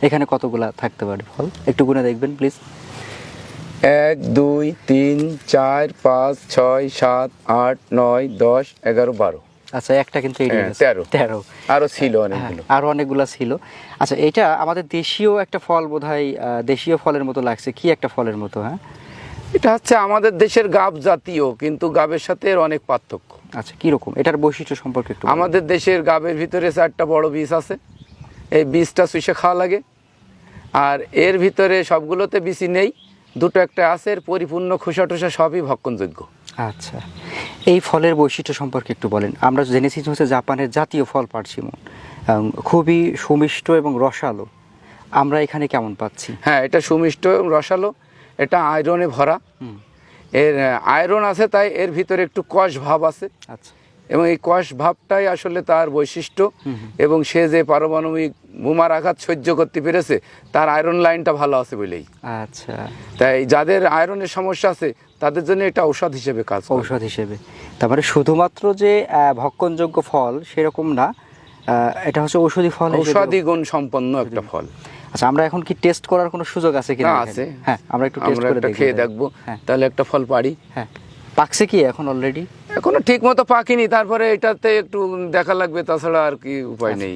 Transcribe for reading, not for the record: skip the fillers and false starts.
এখানে কতগুলা থাকতে পারে ফল একটু গুনে দেখবেন প্লিজ। 1 2 3 4 5 6 7 8 9 10 11 12। আচ্ছা, একটা কিন্তু এড়িয়ে গেছে। 13 আরো ছিল অনেকগুলো। আরো অনেকগুলা ছিল। আচ্ছা, এটা আমাদের দেশীয় একটা ফল বোধহয়, দেশীয় ফলের মতো লাগছে, কি একটা ফলের মতো? হ্যাঁ, এটা হচ্ছে আমাদের দেশের গাব জাতীয়, কিন্তু গাবের সাথে এর অনেক পার্থক্য। আচ্ছা, কিরকম এটার বৈশিষ্ট্য সম্পর্কে একটু বলুন। আমাদের দেশের গাবের ভিতরে 4টা বড় বীজ আছে, এই বীজটা চুষে খাওয়া লাগে। আর এর ভিতরে সবগুলোতে বিচি নেই, দুটো একটা আছে, এর পরিপূর্ণ খোসা টোসা সবই ভক্ষণযোগ্য। আচ্ছা, এই ফলের বৈশিষ্ট্য সম্পর্কে একটু বলেন। আমরা জেনেছি যে হচ্ছে জাপানের জাতীয় ফল পার্সিমন, খুবই সুমিষ্ট এবং রসালো। আমরা এখানে কেমন পাচ্ছি? হ্যাঁ, এটা সুমিষ্ট এবং রসালো, এটা আয়রনে ভরা। এর আয়রন আছে, তাই এর ভিতরে একটু কষ ভাব আছে। আচ্ছা, এবং এই কষ ভাবটাই আসলে তার বৈশিষ্ট্য। এবং সে যে পারমাণবিক বোমার আঘাত সহ্য করতে পেরেছে, তার আয়রন লাইনটা ভালো আছে বলেই। আচ্ছা, তাই যাদের আয়রনের সমস্যা আছে তাদের জন্য এটা ঔষধ হিসেবে কাজ করে। ঔষধ হিসেবে। তারপরে শুধুমাত্র যে ভক্ষণযোগ্য ফল সেরকম না, এটা হচ্ছে ঔষধি ফল, ঔষধি গুণ সম্পন্ন একটা ফল। আচ্ছা, আমরা এখন কি টেস্ট করার কোনো সুযোগ আছে কিনা? আছে। হ্যাঁ, আমরা একটু টেস্ট করে দেখব, খেয়ে দেখবো। তাহলে একটা ফল পারি। হ্যাঁ, পাকছে কি এখন অলরেডি? এখনো ঠিক মতো পাকিনি, তারপরে এটাতে একটু দেখা লাগবে, তাছাড়া আর কি উপায় নেই।